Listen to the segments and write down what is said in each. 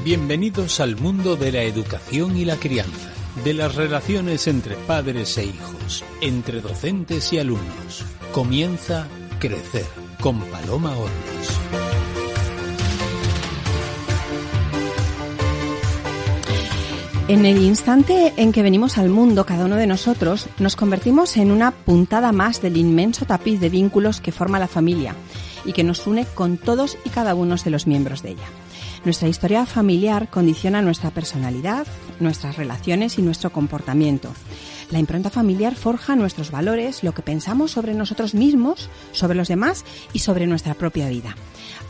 Bienvenidos al mundo de la educación y la crianza, de las relaciones entre padres e hijos, entre docentes y alumnos. Comienza Crecer con Paloma Hornos. En el instante en que venimos al mundo, cada uno de nosotros, nos convertimos en una puntada más del inmenso tapiz de vínculos que forma la familia y que nos une con todos y cada uno de los miembros de ella. Nuestra historia familiar condiciona nuestra personalidad, nuestras relaciones y nuestro comportamiento. La impronta familiar forja nuestros valores, lo que pensamos sobre nosotros mismos, sobre los demás y sobre nuestra propia vida.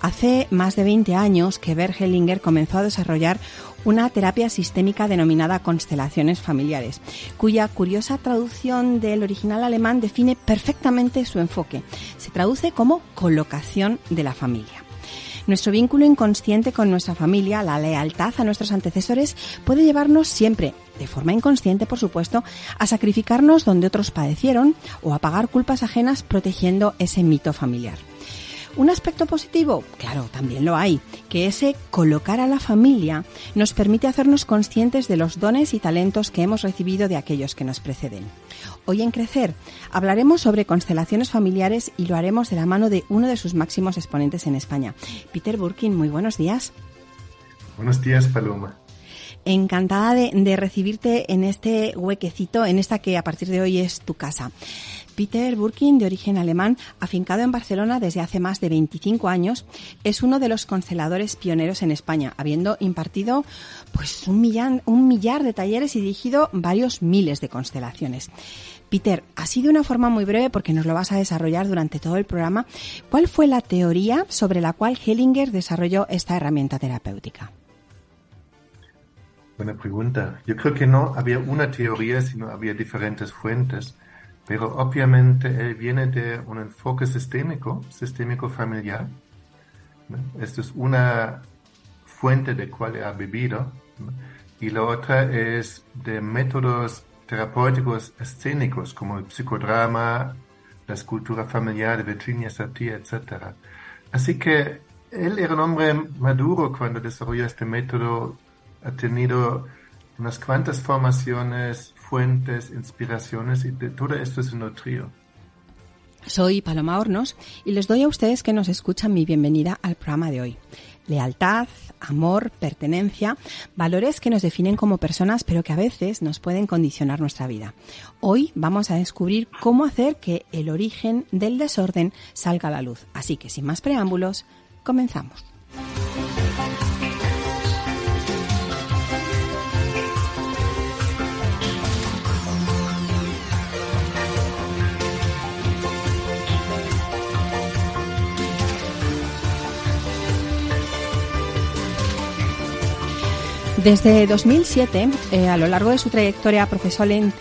Hace más de 20 años que Bert Hellinger comenzó a desarrollar una terapia sistémica denominada constelaciones familiares, cuya curiosa traducción del original alemán define perfectamente su enfoque. Se traduce como colocación de la familia. Nuestro vínculo inconsciente con nuestra familia, la lealtad a nuestros antecesores, puede llevarnos siempre, de forma inconsciente por supuesto, a sacrificarnos donde otros padecieron o a pagar culpas ajenas protegiendo ese mito familiar. ¿Un aspecto positivo? Claro, también lo hay, que ese colocar a la familia nos permite hacernos conscientes de los dones y talentos que hemos recibido de aquellos que nos preceden. Hoy en Crecer hablaremos sobre constelaciones familiares y lo haremos de la mano de uno de sus máximos exponentes en España. Peter Burkin, muy buenos días. Buenos días, Paloma. Encantada de recibirte en este huequecito, en esta que a partir de hoy es tu casa. Peter Burkin, de origen alemán, afincado en Barcelona desde hace más de 25 años, es uno de los consteladores pioneros en España, habiendo impartido pues un millar de talleres y dirigido varios miles de constelaciones. Peter, así de una forma muy breve, porque nos lo vas a desarrollar durante todo el programa, ¿cuál fue la teoría sobre la cual Hellinger desarrolló esta herramienta terapéutica? Buena pregunta. Yo creo que no había una teoría, sino había diferentes fuentes. Pero obviamente él viene de un enfoque sistémico familiar. Esto es una fuente de cual ha vivido. Y la otra es de métodos terapéuticos escénicos, como el psicodrama, la escultura familiar de Virginia Satir, etc. Así que él era un hombre maduro cuando desarrolló este método. Ha tenido unas cuantas formaciones, fuentes, inspiraciones, y de todo esto se nutrió. Soy Paloma Hornos y les doy a ustedes que nos escuchan mi bienvenida al programa de hoy. Lealtad, amor, pertenencia, valores que nos definen como personas pero que a veces nos pueden condicionar nuestra vida. Hoy vamos a descubrir cómo hacer que el origen del desorden salga a la luz. Así que sin más preámbulos, comenzamos. Desde 2007, a lo largo de su trayectoria profesional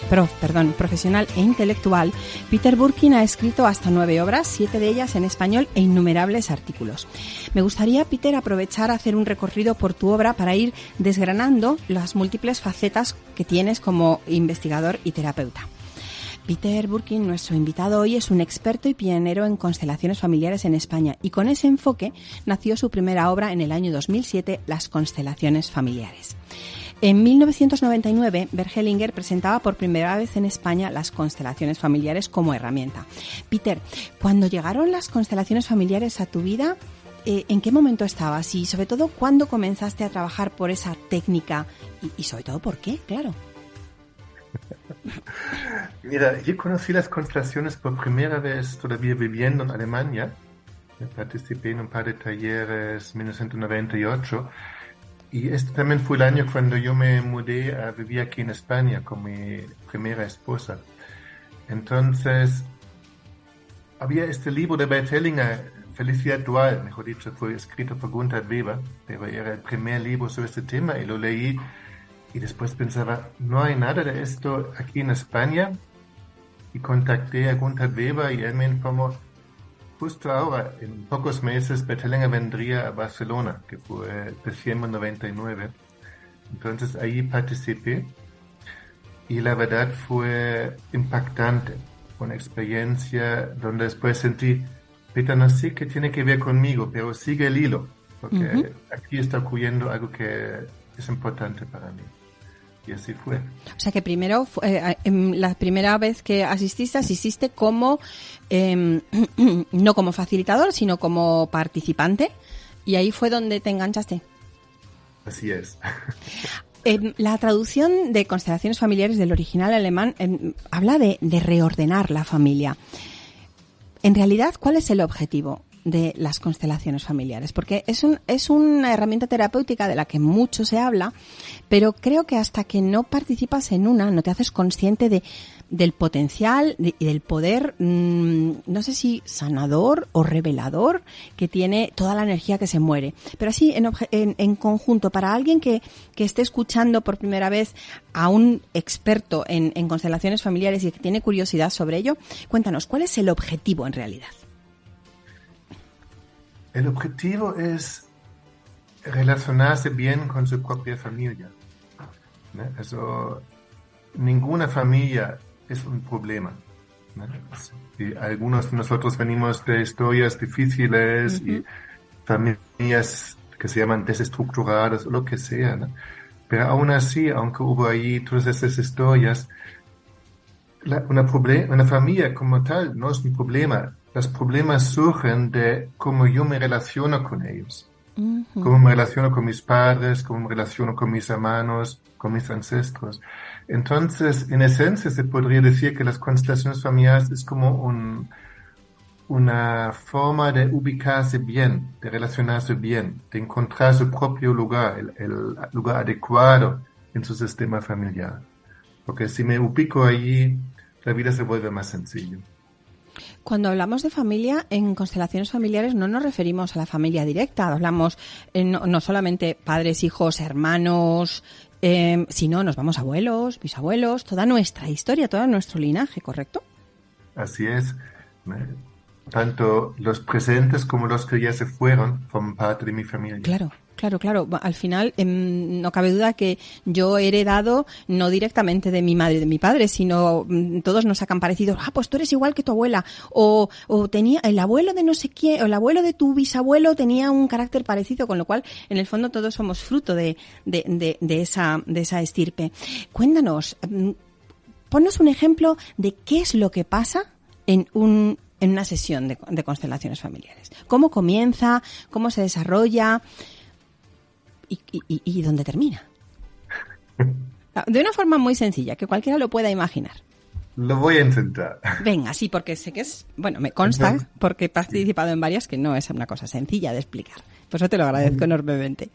e intelectual, Peter Burkin ha escrito hasta 9 obras, 7 de ellas en español e innumerables artículos. Me gustaría, Peter, aprovechar a hacer un recorrido por tu obra para ir desgranando las múltiples facetas que tienes como investigador y terapeuta. Peter Burkin, nuestro invitado hoy, es un experto y pionero en constelaciones familiares en España y con ese enfoque nació su primera obra en el año 2007, Las constelaciones familiares. En 1999, Bert Hellinger presentaba por primera vez en España las constelaciones familiares como herramienta. Peter, cuando llegaron las constelaciones familiares a tu vida, ¿en qué momento estabas? Y sobre todo, ¿cuándo comenzaste a trabajar por esa técnica? Y sobre todo, ¿por qué? Claro. Mira, yo conocí las constelaciones por primera vez todavía viviendo en Alemania. Participé en un par de talleres en 1998 y este también fue el año cuando yo me mudé a vivir aquí en España con mi primera esposa. Entonces, había este libro de Bert Hellinger, Felicidad Dual, mejor dicho, fue escrito por Gunther Weber, pero era el primer libro sobre este tema y lo leí. Y después pensaba, no hay nada de esto aquí en España. Y contacté a Gunther Weber y él me informó, justo ahora, en pocos meses, Bert Hellinger vendría a Barcelona, que fue diciembre 99. Entonces ahí participé y la verdad fue impactante. Fue una experiencia donde después sentí, Peter, no sé qué tiene que ver conmigo, pero sigue el hilo. porque aquí está ocurriendo algo que es importante para mí. Y así fue. O sea que primero, la primera vez que asististe como, no como facilitador, sino como participante, y ahí fue donde te enganchaste. Así es. La traducción de Constelaciones Familiares del original alemán habla de reordenar la familia. En realidad, ¿cuál es el objetivo de las constelaciones familiares? Porque es una herramienta terapéutica de la que mucho se habla, pero creo que hasta que no participas en una, no te haces consciente del potencial y del poder, no sé si sanador o revelador, que tiene toda la energía que se muere. Pero así, en conjunto, para alguien que esté escuchando por primera vez a un experto en constelaciones familiares y que tiene curiosidad sobre ello, cuéntanos, ¿cuál es el objetivo en realidad? El objetivo es relacionarse bien con su propia familia, ¿no? Eso, ninguna familia es un problema, ¿no? Y algunos de nosotros venimos de historias difíciles y familias que se llaman desestructuradas o lo que sea, ¿no? Pero aún así, aunque hubo ahí todas esas historias, una familia como tal no es un problema. Los problemas surgen de cómo yo me relaciono con ellos, cómo me relaciono con mis padres, cómo me relaciono con mis hermanos, con mis ancestros. Entonces, en esencia, se podría decir que las constelaciones familiares es como una forma de ubicarse bien, de relacionarse bien, de encontrar su propio lugar, el lugar adecuado en su sistema familiar. Porque si me ubico allí, la vida se vuelve más sencilla. Cuando hablamos de familia, en constelaciones familiares no nos referimos a la familia directa, hablamos no solamente padres, hijos, hermanos, sino nos vamos a abuelos, bisabuelos, toda nuestra historia, todo nuestro linaje, ¿correcto? Así es. Tanto los presentes como los que ya se fueron forman parte de mi familia. Claro. Al final, no cabe duda que yo he heredado no directamente de mi madre y de mi padre, sino todos nos han parecido, pues tú eres igual que tu abuela, o tenía el abuelo de no sé quién, o el abuelo de tu bisabuelo tenía un carácter parecido, con lo cual, en el fondo, todos somos fruto de esa estirpe. Cuéntanos, ponnos un ejemplo de qué es lo que pasa en una sesión de constelaciones familiares. ¿Cómo comienza? ¿Cómo se desarrolla? ¿Y dónde termina? De una forma muy sencilla, que cualquiera lo pueda imaginar. Lo voy a intentar. Venga, sí, porque sé que me consta, porque he participado en varias, que no es una cosa sencilla de explicar. Por eso te lo agradezco enormemente.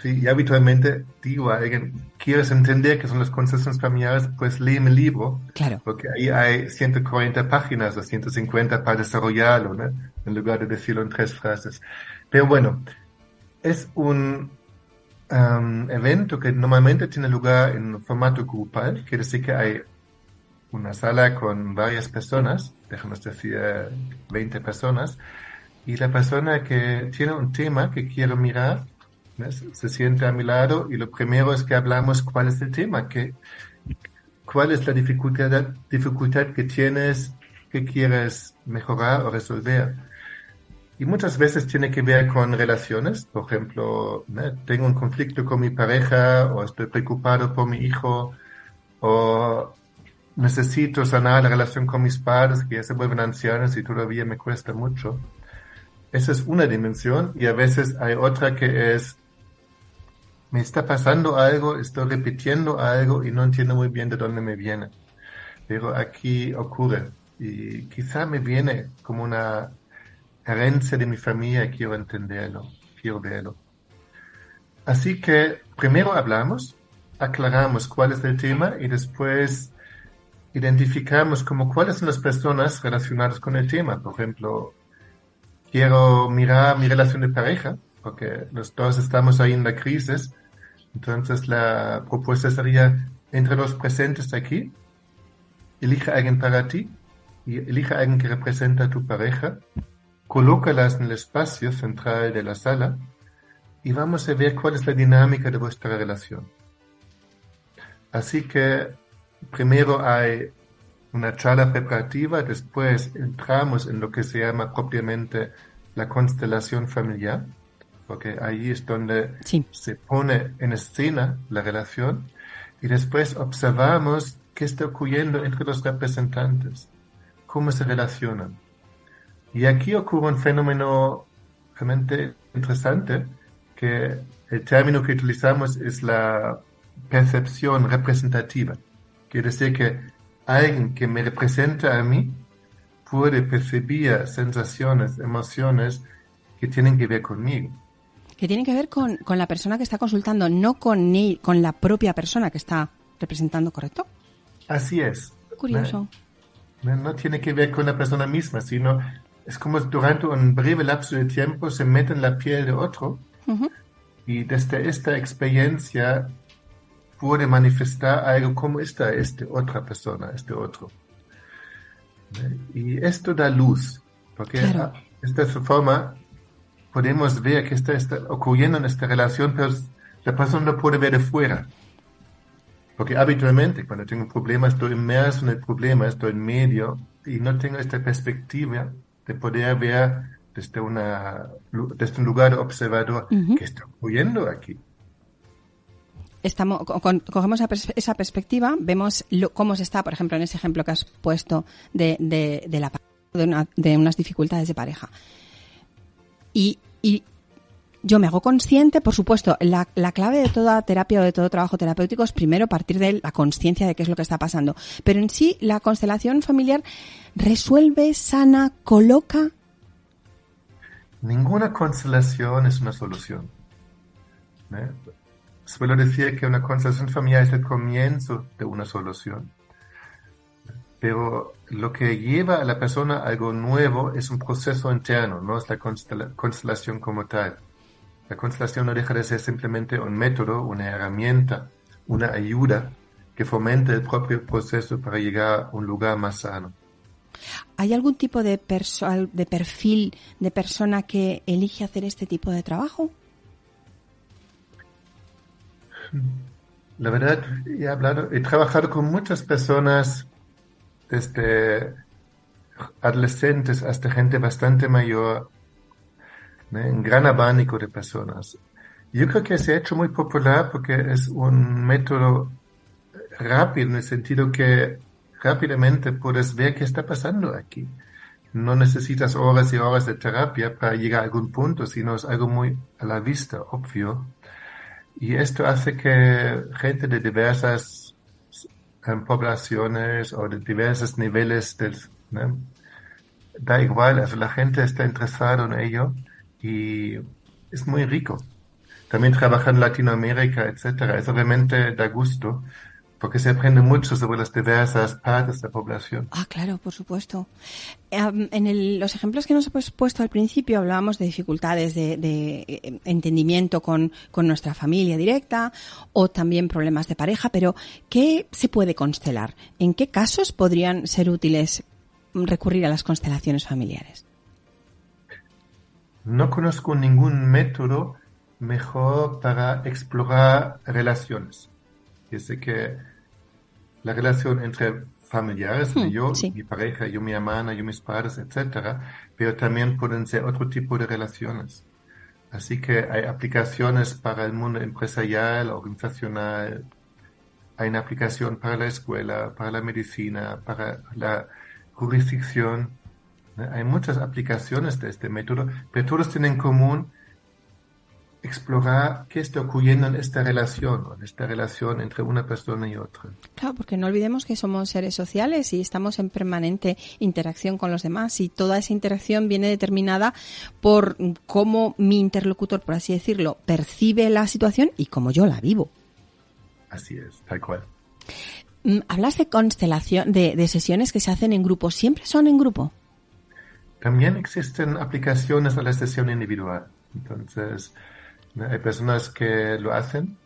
Sí, y habitualmente digo a alguien, ¿quieres entender qué son las constelaciones familiares? Pues léeme el libro. Claro. Porque ahí hay 140 páginas o 150 para desarrollarlo, ¿no? En lugar de decirlo en 3 frases. Pero bueno, es un evento que normalmente tiene lugar en formato grupal, quiere decir que hay una sala con varias personas, déjanos decir 20 personas, y la persona que tiene un tema que quiero mirar, ¿no? Se sienta a mi lado y lo primero es que hablamos cuál es el tema, cuál es la dificultad que tienes, que quieres mejorar o resolver. Y muchas veces tiene que ver con relaciones, por ejemplo, ¿no? Tengo un conflicto con mi pareja, o estoy preocupado por mi hijo, o necesito sanar la relación con mis padres, que ya se vuelven ancianos y todavía me cuesta mucho. Esa es una dimensión, y a veces hay otra que es, me está pasando algo, estoy repitiendo algo y no entiendo muy bien de dónde me viene. Pero aquí ocurre, y quizá me viene como una herencia de mi familia, quiero entenderlo, quiero verlo. Así que primero hablamos, aclaramos cuál es el tema y después identificamos como cuáles son las personas relacionadas con el tema. Por ejemplo, quiero mirar mi relación de pareja, porque los dos estamos ahí en la crisis. Entonces la propuesta sería, entre los presentes aquí, elige a alguien para ti y elige a alguien que representa a tu pareja. Colócalas en el espacio central de la sala y vamos a ver cuál es la dinámica de vuestra relación. Así que primero hay una charla preparativa, después entramos en lo que se llama propiamente la constelación familiar, porque ahí es donde Sí. se pone en escena la relación y después observamos qué está ocurriendo entre los representantes, cómo se relacionan. Y aquí ocurre un fenómeno realmente interesante, que el término que utilizamos es la percepción representativa. Quiere decir que alguien que me representa a mí puede percibir sensaciones, emociones que tienen que ver conmigo. Que tiene que ver con la persona que está consultando, no con la propia persona que está representando, ¿correcto? Así es. Curioso. No tiene que ver con la persona misma, sino es como durante un breve lapso de tiempo se mete en la piel de otro Uh-huh. y desde esta experiencia puede manifestar algo como esta otra persona, este otro. Y esto da luz, porque Claro. de esta forma podemos ver que está ocurriendo en esta relación, pero la persona no puede ver de fuera. Porque habitualmente cuando tengo un problema estoy inmerso en el problema, estoy en medio y no tengo esta perspectiva de poder ver desde un lugar de observador Uh-huh. qué está ocurriendo aquí. Cogemos esa perspectiva, vemos cómo se está, por ejemplo, en ese ejemplo que has puesto de unas dificultades de pareja. Y yo me hago consciente, por supuesto, la clave de toda terapia o de todo trabajo terapéutico es primero partir de la consciencia de qué es lo que está pasando. Pero en sí, la constelación familiar resuelve, sana, coloca. Ninguna constelación es una solución. Suelo decir que una constelación familiar es el comienzo de una solución. Pero lo que lleva a la persona a algo nuevo es un proceso interno, no es la constelación como tal. La constelación no deja de ser simplemente un método, una herramienta, una ayuda que fomenta el propio proceso para llegar a un lugar más sano. ¿Hay algún tipo de perfil de persona que elige hacer este tipo de trabajo? La verdad, he trabajado con muchas personas, desde adolescentes hasta gente bastante mayor, un gran abanico de personas. Yo creo que se ha hecho muy popular porque es un método rápido, en el sentido que rápidamente puedes ver qué está pasando aquí. No necesitas horas y horas de terapia para llegar a algún punto, sino es algo muy a la vista, obvio. Y esto hace que gente de diversas poblaciones o de diversos niveles da igual, la gente está interesada en ello y es muy rico. También trabajar en Latinoamérica, etcétera, eso realmente da gusto, porque se aprende mucho sobre las diversas partes de la población. Ah, claro, por supuesto. Los ejemplos que nos has puesto al principio hablábamos de dificultades de entendimiento con nuestra familia directa o también problemas de pareja, pero ¿qué se puede constelar? ¿En qué casos podrían ser útiles recurrir a las constelaciones familiares? No conozco ningún método mejor para explorar relaciones. Yo sé que la relación entre familiares, yo, sí. mi pareja, yo, mi hermana, yo, mis padres, etcétera, pero también pueden ser otro tipo de relaciones. Así que hay aplicaciones para el mundo empresarial, organizacional, hay una aplicación para la escuela, para la medicina, para la jurisdicción. Hay muchas aplicaciones de este método, pero todos tienen en común explorar qué está ocurriendo en esta relación entre una persona y otra. Claro, porque no olvidemos que somos seres sociales y estamos en permanente interacción con los demás y toda esa interacción viene determinada por cómo mi interlocutor, por así decirlo, percibe la situación y cómo yo la vivo. Así es, tal cual. Hablas de constelación, de sesiones que se hacen en grupo. ¿Siempre son en grupo? También existen aplicaciones a la sesión individual. Entonces, hay personas que lo hacen,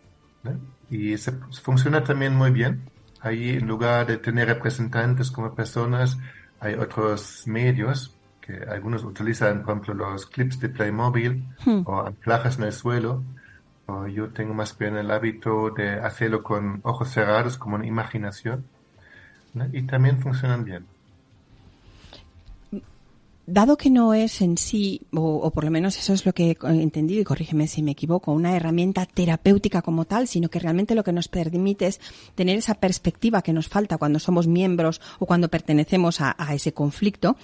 ¿no? Y funciona también muy bien. Ahí, en lugar de tener representantes como personas, hay otros medios que algunos utilizan, por ejemplo, los clips de Playmobil o anclajes en el suelo. O yo tengo más bien el hábito de hacerlo con ojos cerrados, como una imaginación, ¿no? Y también funcionan bien. Dado que no es en sí, o por lo menos eso es lo que he entendido, y corrígeme si me equivoco, una herramienta terapéutica como tal, sino que realmente lo que nos permite es tener esa perspectiva que nos falta cuando somos miembros o cuando pertenecemos a ese conflicto,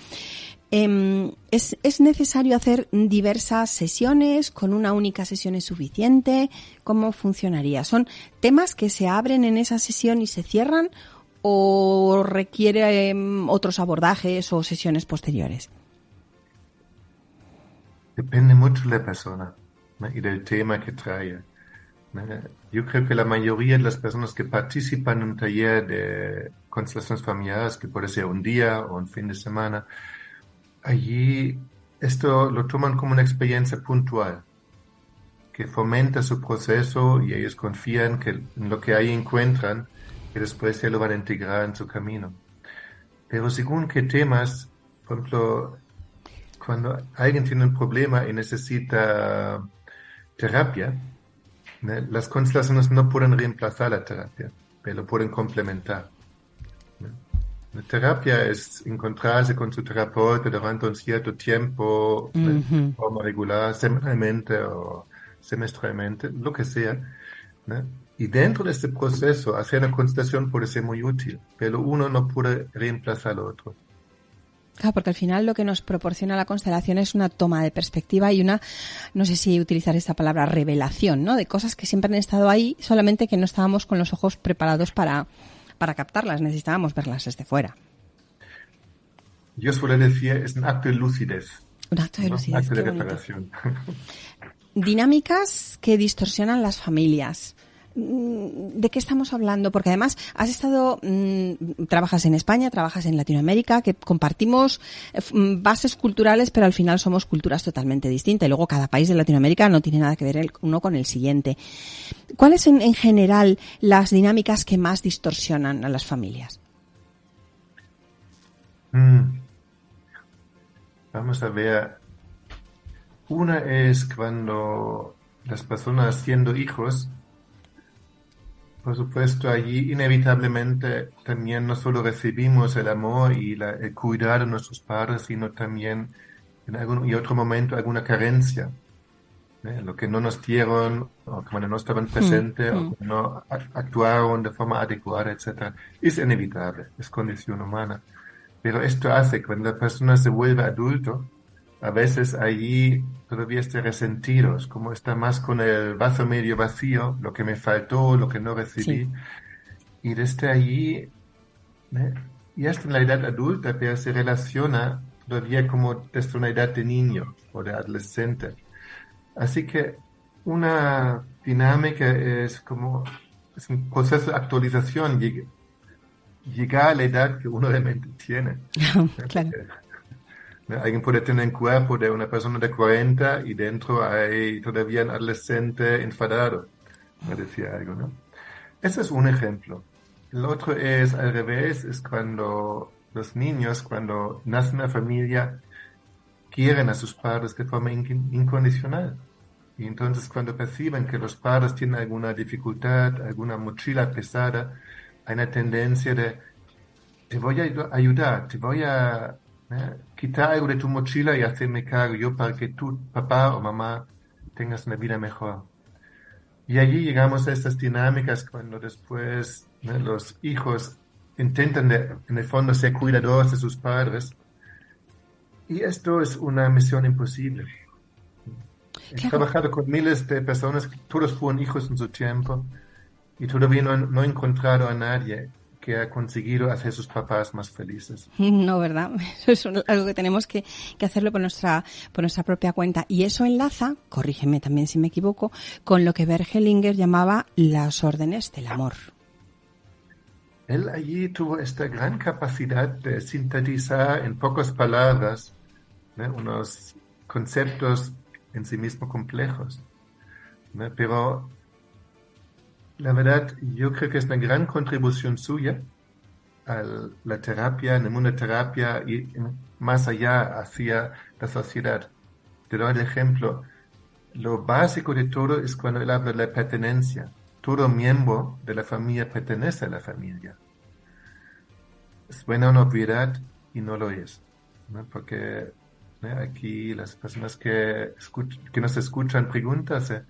¿es necesario hacer diversas sesiones? ¿Con una única sesión es suficiente? ¿Cómo funcionaría? ¿Son temas que se abren en esa sesión y se cierran o requiere otros abordajes o sesiones posteriores? Depende mucho de la persona, ¿no? Y del tema que trae, ¿no? Yo creo que la mayoría de las personas que participan en un taller de constelaciones familiares, que puede ser un día o un fin de semana, allí esto lo toman como una experiencia puntual, que fomenta su proceso y ellos confían que en lo que ahí encuentran, que después ya lo van a integrar en su camino. Pero según qué temas, por ejemplo, cuando alguien tiene un problema y necesita terapia, ¿no? Las constelaciones no pueden reemplazar la terapia, pero pueden complementar, ¿no? La terapia es encontrarse con su terapeuta durante un cierto tiempo, ¿no? De forma regular, semanalmente o semestralmente, lo que sea, ¿no? Y dentro de este proceso, hacer una constelación puede ser muy útil, pero uno no puede reemplazar al otro. Claro, porque al final lo que nos proporciona la constelación es una toma de perspectiva y una, no sé si utilizar esta palabra, revelación, ¿no? De cosas que siempre han estado ahí, solamente que no estábamos con los ojos preparados para captarlas, necesitábamos verlas desde fuera. Yo suelo decir, es un acto de lucidez. Un acto de lucidez, un acto de qué reparación. Dinámicas que distorsionan las familias. ¿De qué estamos hablando? Porque además has estado, trabajas en España, trabajas en Latinoamérica, que compartimos bases culturales, pero al final somos culturas totalmente distintas. Y luego cada país de Latinoamérica no tiene nada que ver el uno con el siguiente. ¿Cuáles son en general las dinámicas que más distorsionan a las familias? Vamos a ver. Una es cuando las personas siendo hijos, por supuesto, allí inevitablemente también no solo recibimos el amor y el cuidado de nuestros padres, sino también en algún y otro momento alguna carencia, ¿eh? Lo que no nos dieron, o que no estaban presentes, o que no actuaron de forma adecuada, etc. Es inevitable, es condición humana. Pero esto hace que cuando la persona se vuelve adulto, a veces allí todavía está resentido, es como está más con el vaso medio vacío, lo que me faltó, lo que no recibí. Sí. Y desde allí, ¿eh? Y hasta en la edad adulta, pero se relaciona todavía como desde una edad de niño o de adolescente. Así que una dinámica es un proceso de actualización, llegar a la edad que uno realmente tiene. Claro. Alguien puede tener un cuerpo de una persona de 40 y dentro hay todavía un adolescente enfadado, me decía algo, ¿no? Ese es un ejemplo. El otro es al revés, es cuando los niños, cuando nacen en una familia, quieren a sus padres de forma incondicional. Y entonces cuando perciben que los padres tienen alguna dificultad, alguna mochila pesada, hay una tendencia de, te voy a ayudar, te voy a quitar algo de tu mochila y hacerme cargo yo para que tú, papá o mamá, tengas una vida mejor. Y allí llegamos a estas dinámicas cuando después los hijos intentan en el fondo ser cuidadores de sus padres. Y esto es una misión imposible. He trabajado con miles de personas, todos fueron hijos en su tiempo, y todavía no he encontrado a nadie que ha conseguido hacer a sus papás más felices. No, ¿verdad? Eso es algo que tenemos que hacerlo por nuestra propia cuenta. Y eso enlaza, corrígeme también si me equivoco, con lo que Bert Hellinger llamaba las órdenes del amor. Él allí tuvo esta gran capacidad de sintetizar en pocas palabras, ¿no?, unos conceptos en sí mismos complejos, ¿no? Pero la verdad, yo creo que es una gran contribución suya a la terapia, en el mundo de terapia y más allá hacia la sociedad. Te doy el ejemplo. Lo básico de todo es cuando él habla de la pertenencia. Todo miembro de la familia pertenece a la familia. Suena una obviedad y no lo es, ¿no? Porque Aquí las personas que nos escuchan pregúntanse,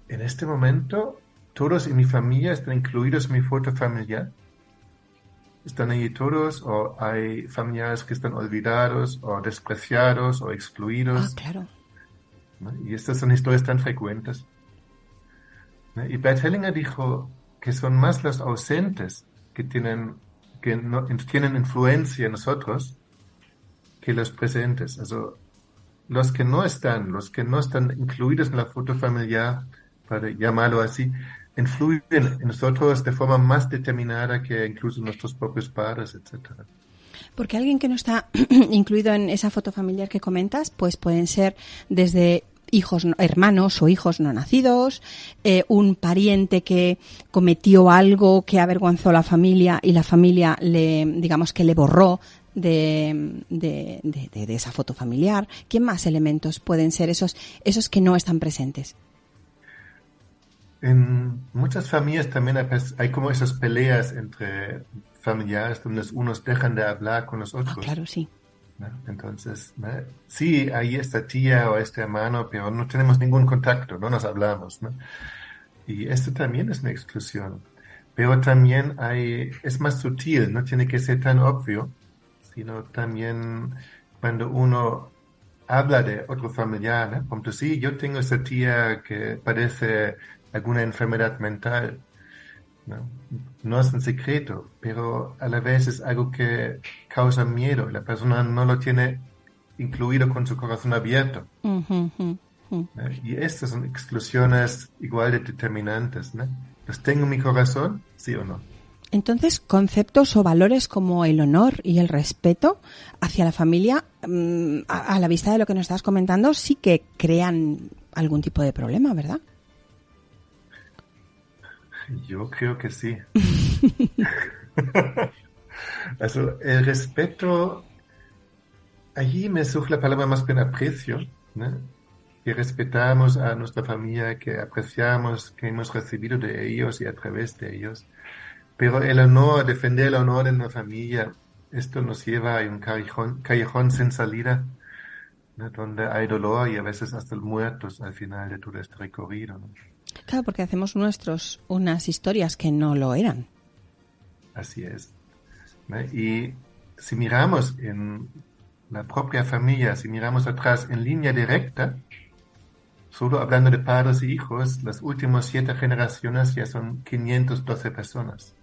en este momento todos en mi familia están incluidos en mi foto familiar. ¿Están allí todos o hay familiares que están olvidados o despreciados o excluidos? Claro. ¿No? Y estas son historias tan frecuentes. ¿No? Y Bert Hellinger dijo que son más los ausentes que tienen influencia en nosotros que los presentes. Also, los que no están incluidos en la foto familiar, para llamarlo así, influyen en nosotros de forma más determinada que incluso nuestros propios padres, etc. Porque alguien que no está incluido en esa foto familiar que comentas, pues pueden ser desde hermanos o hijos no nacidos, un pariente que cometió algo que avergonzó a la familia y la familia le borró de esa foto familiar. ¿Qué más elementos pueden ser esos que no están presentes? En muchas familias también hay como esas peleas entre familiares donde unos dejan de hablar con los otros. Claro, sí. ¿No? Entonces, ¿no? Sí, hay esta tía o este hermano, pero no tenemos ningún contacto, no nos hablamos, ¿no? Y esto también es una exclusión. Pero también es más sutil, no tiene que ser tan obvio, sino también cuando uno habla de otro familiar, ¿no? Como sí, yo tengo esa tía que padece alguna enfermedad mental, ¿no? No es un secreto, pero a la vez es algo que causa miedo. La persona no lo tiene incluido con su corazón abierto. ¿No? Y estas son exclusiones igual de determinantes, ¿no? ¿Los tengo en mi corazón? ¿Sí o no? Entonces, conceptos o valores como el honor y el respeto hacia la familia, a la vista de lo que nos estás comentando, sí que crean algún tipo de problema, ¿verdad? Yo creo que sí. Also, el respeto, allí me surge la palabra más bien aprecio, ¿no? Que respetamos a nuestra familia, que apreciamos, que hemos recibido de ellos y a través de ellos. Pero el honor, defender el honor de una familia, esto nos lleva a un callejón sin salida, ¿no? Donde hay dolor y a veces hasta muertos al final de todo este recorrido, ¿no? Claro, porque hacemos unas historias que no lo eran. Así es, ¿no? Y si miramos en la propia familia, si miramos atrás en línea directa, solo hablando de padres y hijos, las últimas 7 generaciones ya son 512 personas.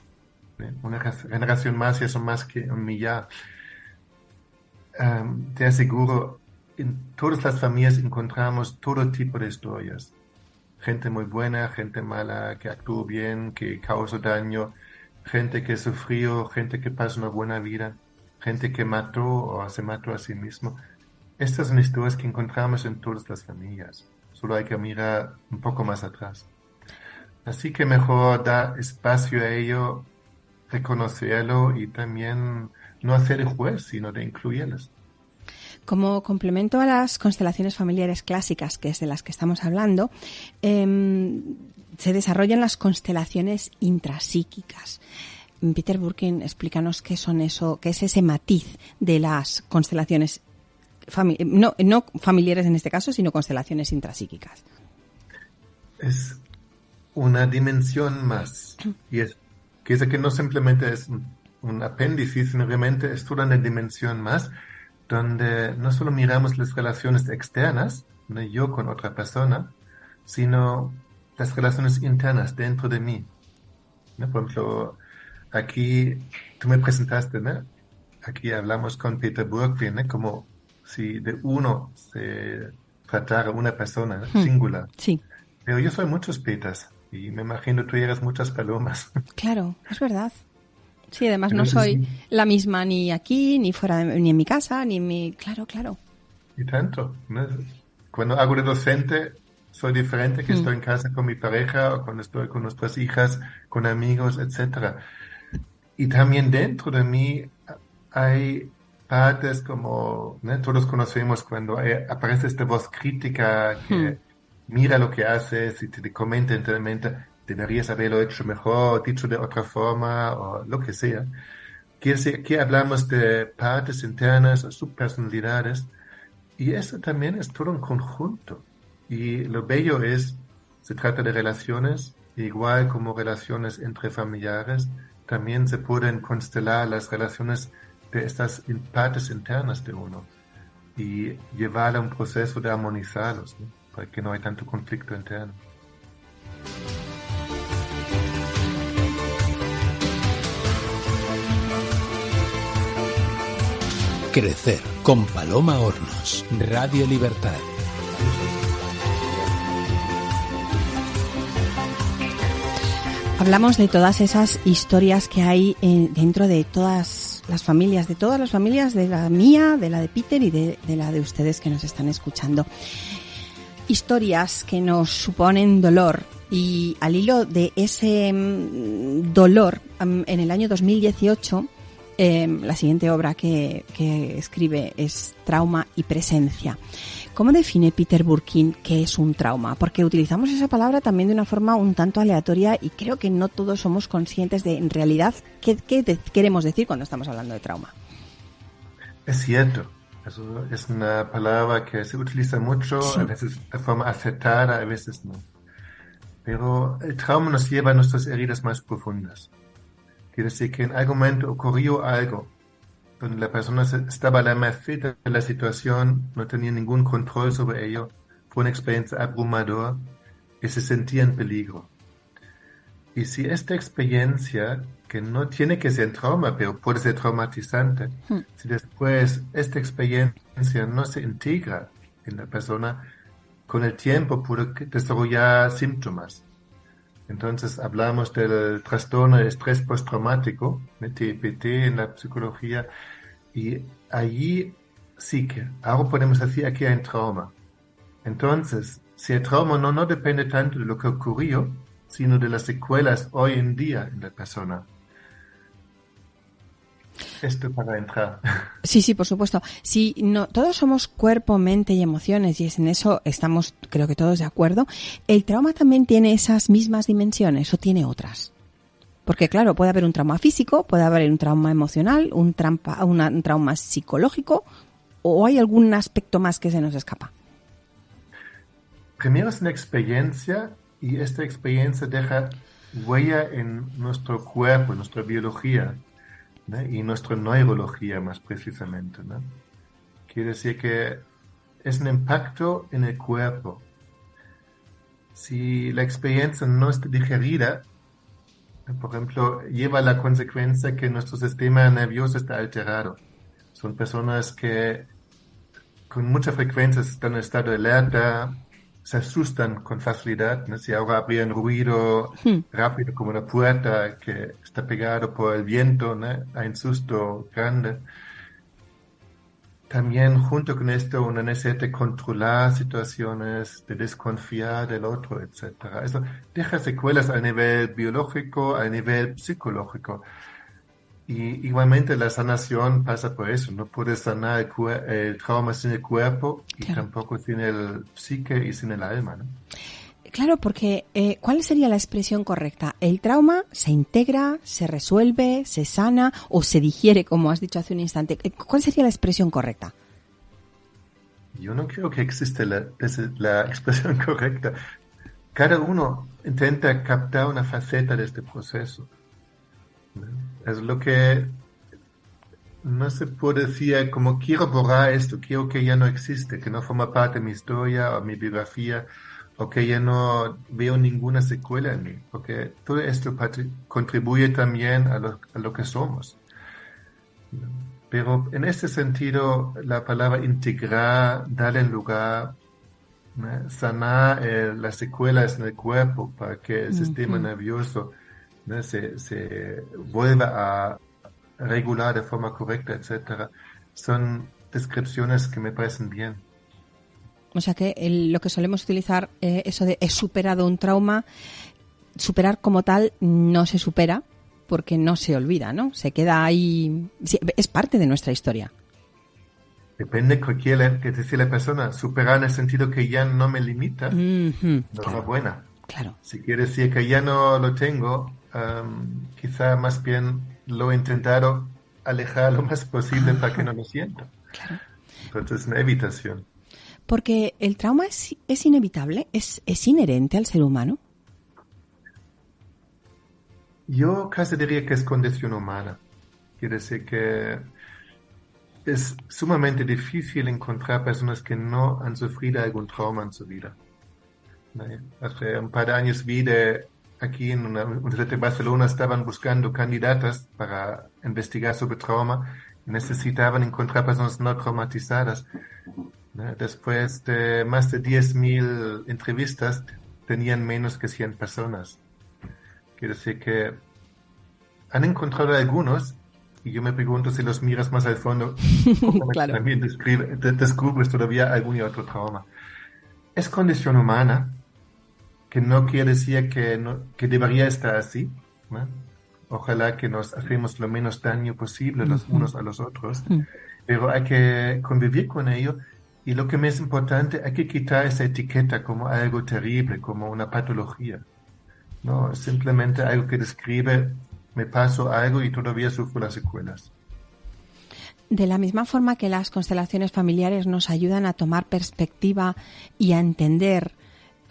Una generación más ya son más que 1 millar. Te aseguro, en todas las familias encontramos todo tipo de historias. Gente muy buena, gente mala, que actuó bien, que causó daño, gente que sufrió, gente que pasó una buena vida, gente que mató o se mató a sí mismo. Estas son historias que encontramos en todas las familias. Solo hay que mirar un poco más atrás. Así que mejor dar espacio a ello, reconocerlo y también no hacer de juez, sino de incluirlas. Como complemento a las constelaciones familiares clásicas, que es de las que estamos hablando, se desarrollan las constelaciones intrapsíquicas. Peter Burkin, explícanos qué son eso, qué es ese matiz de las constelaciones no familiares en este caso, sino constelaciones intrapsíquicas. Es una dimensión más, y es que no simplemente es un apéndice, sino realmente es toda una dimensión más, donde no solo miramos las relaciones externas, ¿no? Yo con otra persona, sino las relaciones internas dentro de mí, ¿no? Por ejemplo, aquí tú me presentaste, ¿no? Aquí hablamos con Peter Burkin, ¿no? Como si de uno se tratara una persona, ¿no? Singular. Sí. Pero yo soy muchos Peters y me imagino tú eres muchas palomas. Claro, es verdad. Sí, además no soy la misma ni aquí, ni fuera, ni en mi casa, ni en mi... Claro. Y tanto, ¿no? Cuando hago de docente, soy diferente que estoy en casa con mi pareja o cuando estoy con nuestras hijas, con amigos, etcétera. Y también dentro de mí hay partes como, ¿no? Todos conocemos cuando aparece esta voz crítica que mira lo que haces y te comenta internamente, deberías haberlo hecho mejor, dicho de otra forma, o lo que sea. Quiere decir que hablamos de partes internas o subpersonalidades Y eso también es todo un conjunto. Y lo bello es, se trata de relaciones, igual como relaciones entre familiares, también se pueden constelar las relaciones de estas partes internas de uno y llevar a un proceso de armonizarlos, ¿no? Para que no haya tanto conflicto interno. Crecer con Paloma Hornos, Radio Libertad. Hablamos de todas esas historias que hay dentro de todas las familias, de la mía, de la de Peter y de la de ustedes que nos están escuchando. Historias que nos suponen dolor, y al hilo de ese dolor, en el año 2018, la siguiente obra que escribe es Trauma y Presencia. ¿Cómo define Peter Burkin qué es un trauma? Porque utilizamos esa palabra también de una forma un tanto aleatoria y creo que no todos somos conscientes de, en realidad, qué queremos decir cuando estamos hablando de trauma. Es cierto. Eso es una palabra que se utiliza mucho, sí. A veces de forma acertada, a veces no. Pero el trauma nos lleva a nuestras heridas más profundas. Quiere decir que en algún momento ocurrió algo donde la persona estaba a la merced de la situación, no tenía ningún control sobre ello, fue una experiencia abrumadora y se sentía en peligro. Y si esta experiencia, que no tiene que ser trauma, pero puede ser traumatizante, si después esta experiencia no se integra en la persona, con el tiempo puede desarrollar síntomas. Entonces hablamos del trastorno de estrés postraumático, TEPT en la psicología, y allí sí que ahora podemos decir aquí hay un trauma. Entonces, si el trauma no depende tanto de lo que ocurrió, sino de las secuelas hoy en día en la persona. Esto para entrar. Sí, por supuesto. Sí, no, todos somos cuerpo, mente y emociones, y en eso estamos, creo que todos de acuerdo. ¿El trauma también tiene esas mismas dimensiones o tiene otras? Porque claro, puede haber un trauma físico, puede haber un trauma emocional, un trauma psicológico, o hay algún aspecto más que se nos escapa. Primero es una experiencia, y esta experiencia deja huella en nuestro cuerpo, en nuestra biología, ¿no? Y nuestra neurología más precisamente, ¿no? Quiere decir que es un impacto en el cuerpo. Si la experiencia no está digerida, por ejemplo, lleva a la consecuencia que nuestro sistema nervioso está alterado. Son personas que con mucha frecuencia están en estado de alerta, se asustan con facilidad, ¿no? Si ahora habría un ruido rápido como una puerta que está pegado por el viento, ¿no? Hay un susto grande. También junto con esto una necesidad de controlar situaciones, de desconfiar del otro, etc. Eso deja secuelas a nivel biológico, a nivel psicológico. Y igualmente la sanación pasa por eso. No puedes sanar el trauma sin el cuerpo y tampoco sin el psique y sin el alma, ¿no? Claro, porque ¿cuál sería la expresión correcta? ¿El trauma se integra, se resuelve, se sana o se digiere, como has dicho hace un instante? ¿Cuál sería la expresión correcta? Yo no creo que existe la expresión correcta. Cada uno intenta captar una faceta de este proceso. Es lo que no se puede decir como quiero borrar esto, quiero que ya no existe, que no forma parte de mi historia o mi biografía, o que ya no veo ninguna secuela en mí, porque todo esto contribuye también a lo que somos. Pero en este sentido, la palabra integrar, darle lugar, ¿no? Sanar las secuelas en el cuerpo para que el sistema nervioso, ¿no? se vuelva a regular de forma correcta, etcétera, son descripciones que me parecen bien. O sea que lo que solemos utilizar, eso de he superado un trauma, superar como tal no se supera porque no se olvida, ¿no? Se queda ahí, es parte de nuestra historia. Depende que quiera que decir la persona, superar en el sentido que ya no me limita, enhorabuena. Claro. Si quiere decir que ya no lo tengo, quizá más bien lo he intentado alejar lo más posible para que no lo sienta. Claro. Entonces es una evitación. Porque el trauma es inevitable, es inherente al ser humano. Yo casi diría que es condición humana. Quiere decir que es sumamente difícil encontrar personas que no han sufrido algún trauma en su vida. Hace un par de años vi aquí en una universidad de Barcelona estaban buscando candidatas para investigar sobre trauma y necesitaban encontrar personas no traumatizadas. Después de más de 10.000 entrevistas, tenían menos que 100 personas. Quiere decir que han encontrado algunos, y yo me pregunto si los miras más al fondo, claro. también descubres todavía algún y otro trauma. Es condición humana, que no quiere decir que debería estar así, ¿no? Ojalá que nos hacemos lo menos daño posible los unos a los otros, pero hay que convivir con ello. Y lo que me es importante, hay que quitar esa etiqueta como algo terrible, como una patología. No, es simplemente algo que describe, me pasó algo y todavía sufro las secuelas. De la misma forma que las constelaciones familiares nos ayudan a tomar perspectiva y a entender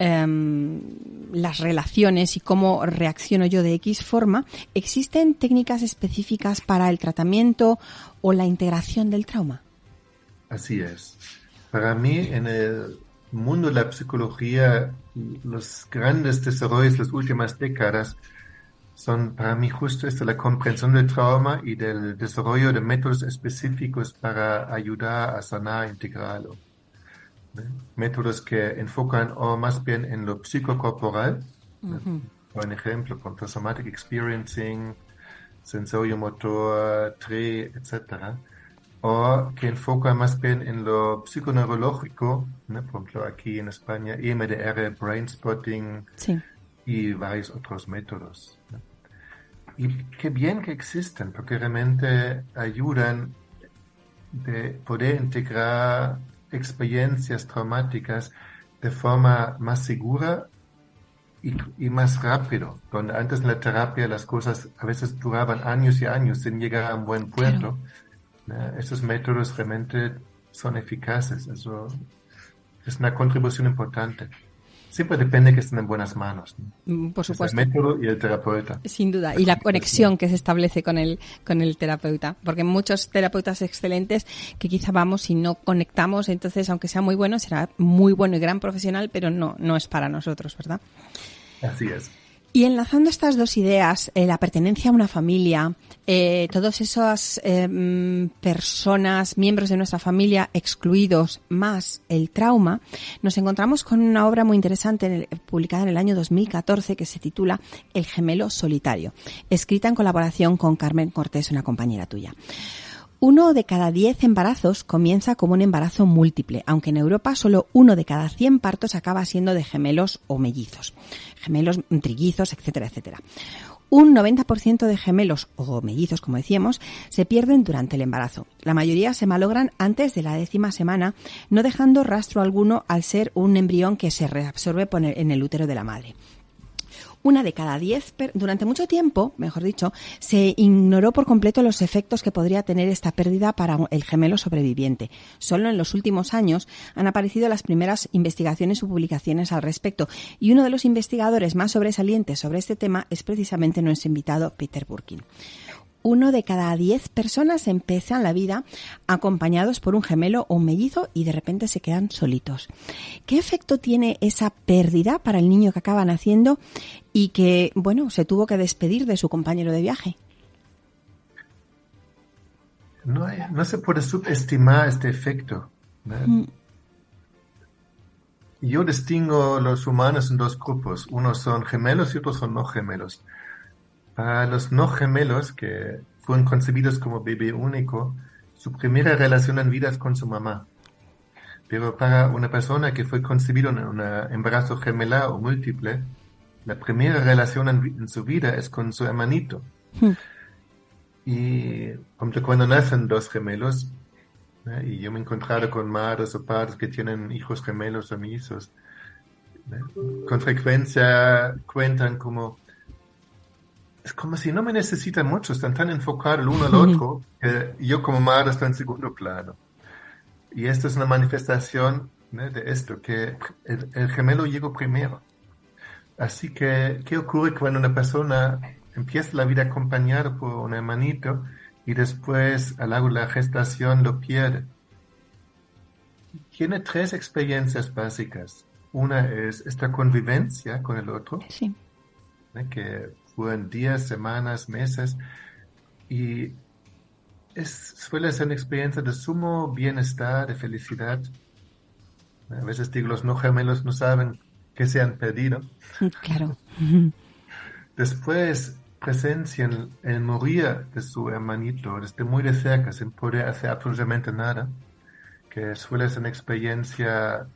las relaciones y cómo reacciono yo de X forma, ¿existen técnicas específicas para el tratamiento o la integración del trauma? Así es. Para mí, en el mundo de la psicología, los grandes desarrollos de las últimas décadas son para mí justo esto, la comprensión del trauma y del desarrollo de métodos específicos para ayudar a sanar, integrarlo. Métodos que enfocan o más bien en lo psicocorporal, por ejemplo, con somatic experiencing, sensorio motor, TRE, etc., o que enfoca más bien en lo psiconeurológico, ¿no? Por ejemplo, aquí en España, EMDR, Brain Spotting, sí, y varios otros métodos, ¿no? Y qué bien que existen, porque realmente ayudan de poder integrar experiencias traumáticas de forma más segura y más rápido, donde antes en la terapia las cosas a veces duraban años y años sin llegar a un buen puerto. Claro. Esos métodos realmente son eficaces, eso es una contribución importante. Siempre depende que estén en buenas manos, ¿no? Por supuesto. El método y el terapeuta. Sin duda. Y la conexión que se establece con el terapeuta. Porque muchos terapeutas excelentes que quizá vamos y no conectamos, entonces aunque sea muy bueno, será muy bueno y gran profesional, pero no es para nosotros, ¿verdad? Así es. Y enlazando estas dos ideas, la pertenencia a una familia, todas esas personas, miembros de nuestra familia excluidos, más el trauma, nos encontramos con una obra muy interesante publicada en el año 2014 que se titula El gemelo solitario, escrita en colaboración con Carmen Cortés, una compañera tuya. 1 de cada 10 embarazos comienza como un embarazo múltiple, aunque en Europa solo 1 de cada 100 partos acaba siendo de gemelos o mellizos, gemelos, trillizos, etcétera, etcétera. Un 90% de gemelos o mellizos, como decíamos, se pierden durante el embarazo. La mayoría se malogran antes de la 10ª semana, no dejando rastro alguno al ser un embrión que se reabsorbe en el útero de la madre. 1 de cada 10, durante mucho tiempo, mejor dicho, se ignoró por completo los efectos que podría tener esta pérdida para el gemelo sobreviviente. Solo en los últimos años han aparecido las primeras investigaciones o publicaciones al respecto, y uno de los investigadores más sobresalientes sobre este tema es precisamente nuestro invitado Peter Burkin. 1 de cada 10 personas empiezan la vida acompañados por un gemelo o un mellizo y de repente se quedan solitos. ¿Qué efecto tiene esa pérdida para el niño que acaba naciendo y que, bueno, se tuvo que despedir de su compañero de viaje? No se puede subestimar este efecto, ¿no? Yo distingo los humanos en dos grupos. Unos son gemelos y otros son no gemelos. Para los no gemelos que fueron concebidos como bebé único, su primera relación en vida es con su mamá. Pero para una persona que fue concebida en un embarazo gemelar o múltiple, la primera relación en su vida es con su hermanito. Y cuando nacen dos gemelos, y yo me he encontrado con madres o padres que tienen hijos gemelos o mellizos, con frecuencia cuentan como... Es como si no me necesitan mucho, están tan enfocados el uno al otro que yo como madre estoy en segundo plano. Y esto es una manifestación, ¿no?, de esto, que el gemelo llegó primero. Así que, ¿qué ocurre cuando una persona empieza la vida acompañada por un hermanito y después, al largo de la gestación, lo pierde? Tiene tres experiencias básicas. Una es esta convivencia con el otro, Sí. ¿no?, que fueron días, semanas, meses, y suele ser una experiencia de sumo bienestar, de felicidad. A veces digo, los no gemelos no saben que se han perdido. Claro. Después presencian el morir de su hermanito desde muy de cerca, sin poder hacer absolutamente nada, que suele ser una experiencia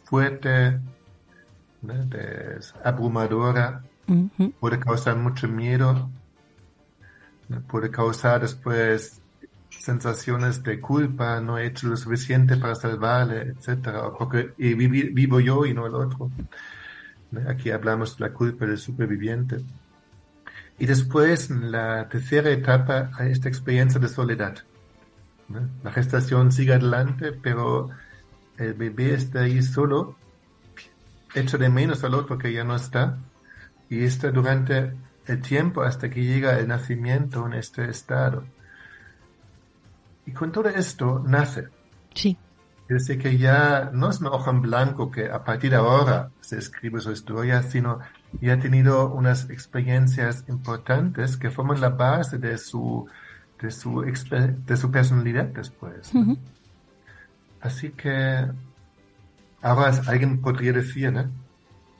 fuerte, ¿no?, abrumadora, Ujú. puede causar mucho miedo, ¿no?, puede causar después sensaciones de culpa, no he hecho lo suficiente para salvarle, etcétera, o porque vivo yo y no el otro, ¿no? Aquí hablamos de la culpa del superviviente. Y después, en la tercera etapa, hay esta experiencia de soledad, ¿no? La gestación sigue adelante, pero el bebé está ahí solo, echa de menos al otro que ya no está, y está durante el tiempo hasta que llega el nacimiento en este estado. Y con todo esto nace. Sí. Es decir, que ya no es una hoja en blanco que a partir de ahora se escribe su historia, sino ya ha tenido unas experiencias importantes que forman la base de su personalidad después, ¿no? Ujú. Así que ahora alguien podría decir, ¿no?,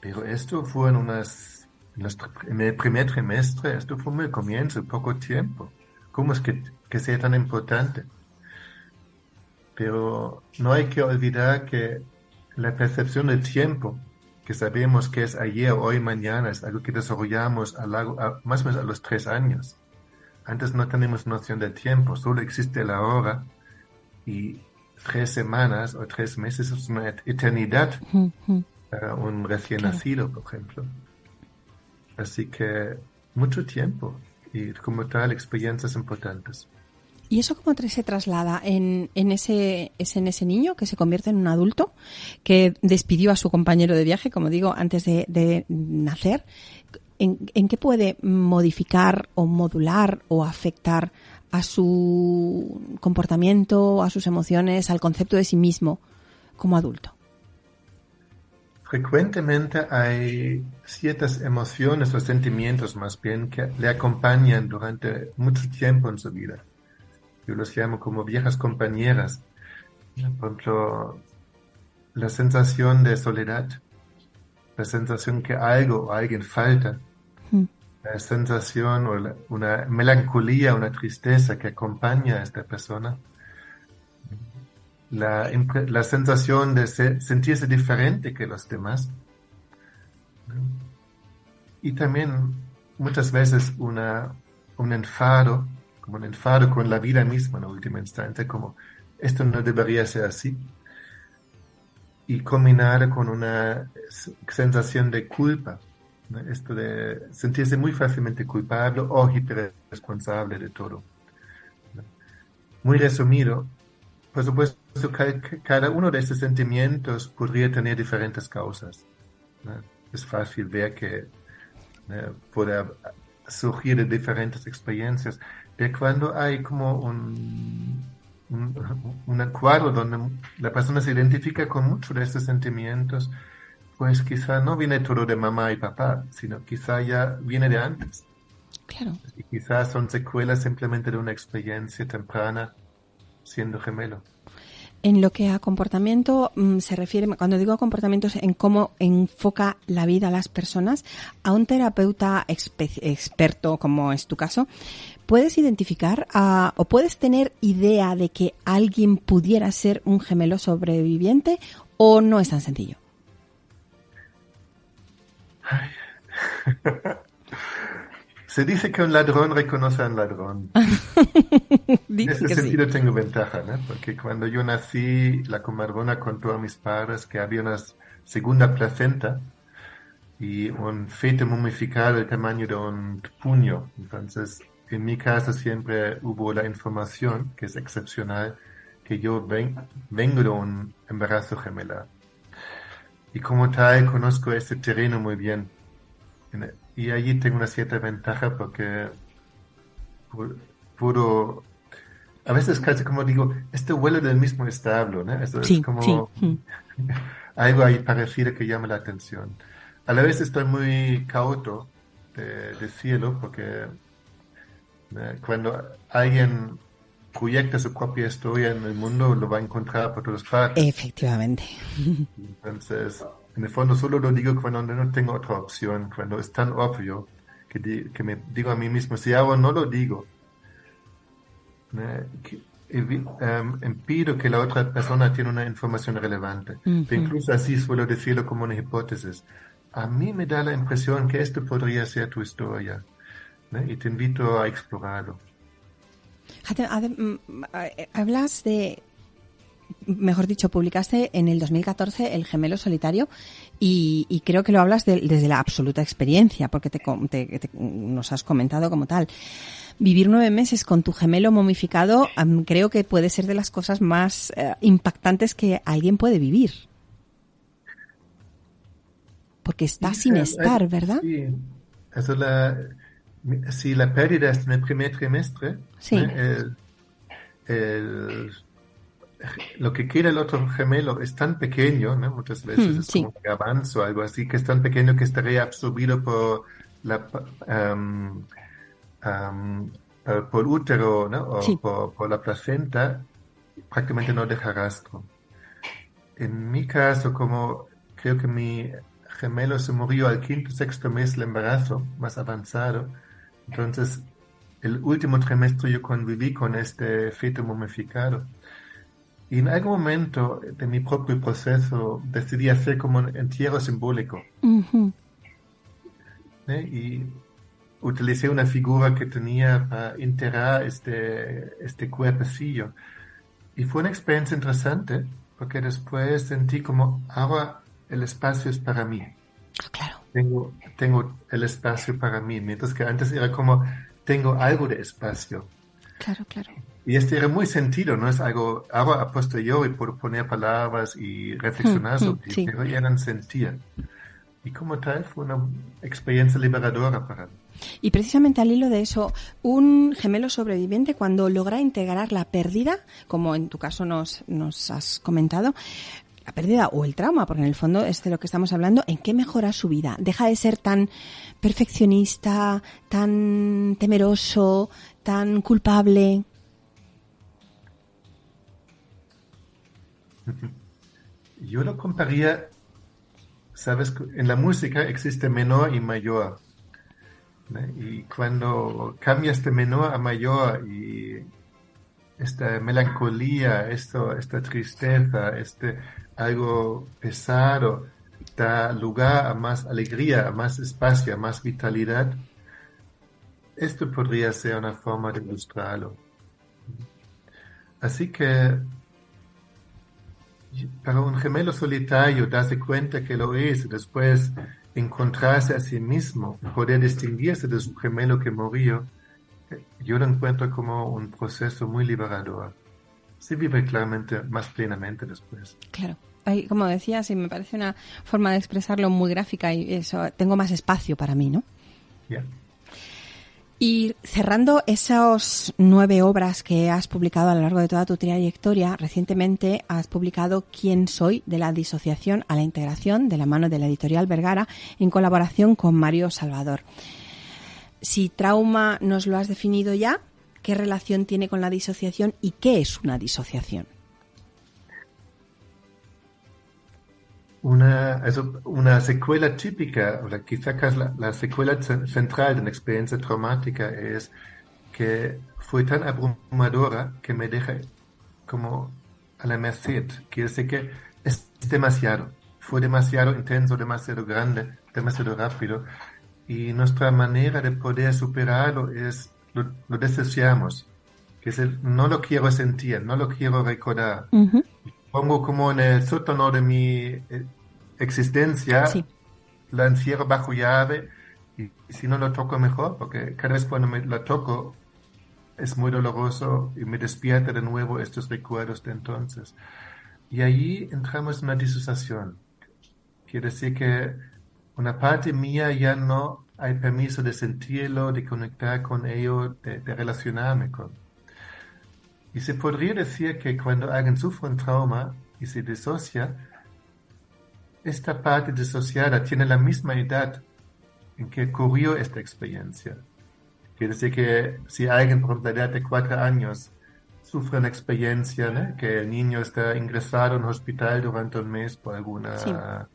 pero esto fue en el primer trimestre, esto fue muy comienzo, poco tiempo. ¿Cómo es que sea tan importante? Pero no hay que olvidar que la percepción del tiempo, que sabemos que es ayer, hoy, mañana, es algo que desarrollamos más o menos a los 3 años. Antes no tenemos noción del tiempo, solo existe la hora, y 3 semanas o 3 meses es una eternidad Ujú. para un recién Claro. nacido, por ejemplo. Así que mucho tiempo y como tal experiencias importantes. ¿Y eso cómo se traslada en ese niño que se convierte en un adulto, que despidió a su compañero de viaje, como digo, antes de nacer? ¿En qué puede modificar o modular o afectar a su comportamiento, a sus emociones, al concepto de sí mismo como adulto? Frecuentemente hay ciertas emociones o sentimientos más bien que le acompañan durante mucho tiempo en su vida. Yo los llamo como viejas compañeras. Por ejemplo, la sensación de soledad, la sensación que algo o alguien falta, Mm. la sensación o una melancolía, una tristeza que acompaña a esta persona, la sensación de sentirse diferente que los demás, ¿no? Y también muchas veces un enfado, como un enfado con la vida misma en última instancia, como esto no debería ser así, y combinada con una sensación de culpa, ¿no? Esto de sentirse muy fácilmente culpable o hiperresponsable de todo, ¿no? Muy resumido, por supuesto, cada uno de estos sentimientos podría tener diferentes causas, ¿no? Es fácil ver que puede surgir de diferentes experiencias, pero cuando hay como un cuadro donde la persona se identifica con muchos de estos sentimientos, pues quizá no viene todo de mamá y papá, sino quizá ya viene de antes. Claro. Y quizás son secuelas simplemente de una experiencia temprana siendo gemelo. En lo que a comportamiento se refiere, cuando digo a comportamientos, en cómo enfoca la vida a las personas, a un terapeuta experto, como es tu caso, ¿puedes identificar o puedes tener idea de que alguien pudiera ser un gemelo sobreviviente o no es tan sencillo? Se dice que un ladrón reconoce a un ladrón. En ese sentido sí tengo ventaja, ¿no? Porque cuando yo nací, la comadrona contó a mis padres que había una segunda placenta y un feto momificado del tamaño de un puño. Entonces, en mi caso siempre hubo la información, que es excepcional, que yo vengo de un embarazo gemelar. Y como tal, conozco este terreno muy bien. Y allí tengo una cierta ventaja porque puedo, a veces casi como digo, este vuelo del mismo establo, ¿no? Esto es Sí, sí. como algo ahí parecido que llama la atención. A la vez estoy muy cauto de cielo porque cuando alguien proyecta su propia historia en el mundo, lo va a encontrar por todas partes. Efectivamente. Entonces, en el fondo solo lo digo cuando no tengo otra opción, cuando es tan obvio que me digo a mí mismo, si hago no lo digo, impido que la otra persona tiene una información relevante. Pero incluso así suelo decirlo como una hipótesis. A mí me da la impresión que esto podría ser tu historia, ¿no? Y te invito a explorarlo. Hablas de, mejor dicho, publicaste en el 2014 El gemelo solitario y creo que lo hablas desde la absoluta experiencia, porque nos has comentado como tal. Vivir 9 meses con tu gemelo momificado creo que puede ser de las cosas más impactantes que alguien puede vivir. Porque está sin estar, ¿verdad? Sí, eso si la pérdida es en el primer trimestre, sí. Lo que queda el otro gemelo es tan pequeñño, ¿no? Muchas veces es como un garbanzo o algo así, que es tan pequeño que estaría absorbido por por útero, ¿no? O por la placenta, prácticamente no deja rastro. En mi caso, como creo que mi gemelo se murió al 5º, 6º mes del embarazo, más avanzado, entonces el último trimestre yo conviví con este feto momificado. Y en algún momento de mi propio proceso decidí hacer como un entierro simbólico. Y utilicé una figura que tenía para enterrar este cuerpecillo. Y fue una experiencia interesante, porque después sentí como, ahora el espacio es para mí. Claro. Tengo el espacio para mí, mientras que antes era como, tengo algo de espacio. Claro, claro. Y este era muy sentido, no es algo, ahora a posteriori puedo poner palabras y reflexionar sobre ello, pero eran sentir. Y como tal fue una experiencia liberadora para mí. Y precisamente al hilo de eso, un gemelo sobreviviente cuando logra integrar la pérdida, como en tu caso nos has comentado, la pérdida o el trauma, porque en el fondo es de lo que estamos hablando, ¿en qué mejora su vida? Deja de ser tan perfeccionista, tan temeroso, tan culpable. Yo lo compararía, sabes, en la música existe menor y mayor, ¿no? Y cuando cambias de menor a mayor y esta melancolía, esta tristeza, algo pesado, da lugar a más alegría, a más espacio, a más vitalidad, esto podría ser una forma de ilustrarlo. Así que para un gemelo solitario darse cuenta que lo es, y después encontrarse a sí mismo, poder distinguirse de su gemelo que murió, yo lo encuentro como un proceso muy liberador. Se vive claramente más plenamente después. Claro. Como decía, sí, me parece una forma de expresarlo muy gráfica y eso, tengo más espacio para mí, ¿no? Yeah. Y cerrando esas 9 obras que has publicado a lo largo de toda tu trayectoria, recientemente has publicado ¿Quién soy?, de la disociación a la integración, de la mano de la editorial Vergara, en colaboración con Mario Salvador. Si trauma nos lo has definido ya, ¿qué relación tiene con la disociación y qué es una disociación? Una secuela típica, o quizás la secuela central de una experiencia traumática es que fue tan abrumadora que me deja como a la merced. Quiere decir que es demasiado, fue demasiado intenso, demasiado grande, demasiado rápido, y nuestra manera de poder superarlo es, lo desdeseamos, que es no lo quiero sentir, no lo quiero recordar. Uh-huh. Pongo como en el sótano de mi existencia, sí. La encierro bajo llave y si no lo toco mejor, porque cada vez cuando me la toco es muy doloroso y me despierta de nuevo estos recuerdos de entonces. Y allí entramos en una disociación. Quiere decir que una parte mía ya no hay permiso de sentirlo, de conectar con ello, de relacionarme con. Y se podría decir que cuando alguien sufre un trauma y se disocia, esta parte disociada tiene la misma edad en que ocurrió esta experiencia. Quiere decir que si alguien por la edad de 4 años sufre una experiencia, ¿no? Que el niño está ingresado en un hospital durante un mes por alguna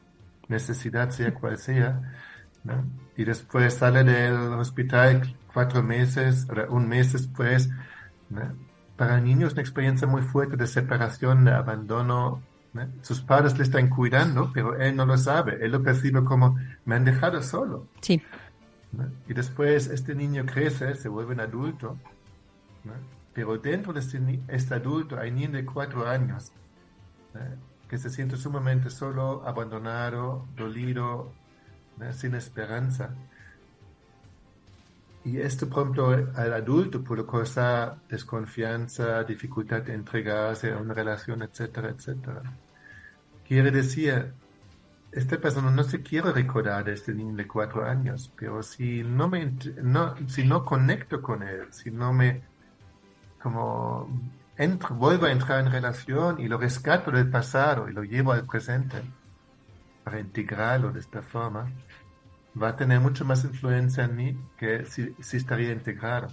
necesidad, sea cual sea, ¿no? Y después sale del hospital 4 meses, o un mes después, ¿no? Para el niño es una experiencia muy fuerte de separación, de abandono, ¿no? Sus padres le están cuidando, pero él no lo sabe, él lo percibe como, me han dejado solo. Sí. ¿No? Y después este niño crece, se vuelve un adulto, ¿no? Pero dentro de este adulto hay niño de 4 años, ¿no? Que se siente sumamente solo, abandonado, dolido, ¿no? Sin esperanza. Y esto, por ejemplo, al adulto puede causar desconfianza, dificultad de entregarse a una relación, etcétera, etcétera. Quiere decir, esta persona no se quiere recordar de este niño de 4 años, pero si no conecto con él, si no me vuelvo a entrar en relación y lo rescato del pasado y lo llevo al presente para integrarlo de esta forma, va a tener mucho más influencia en mí que si estaría integrado.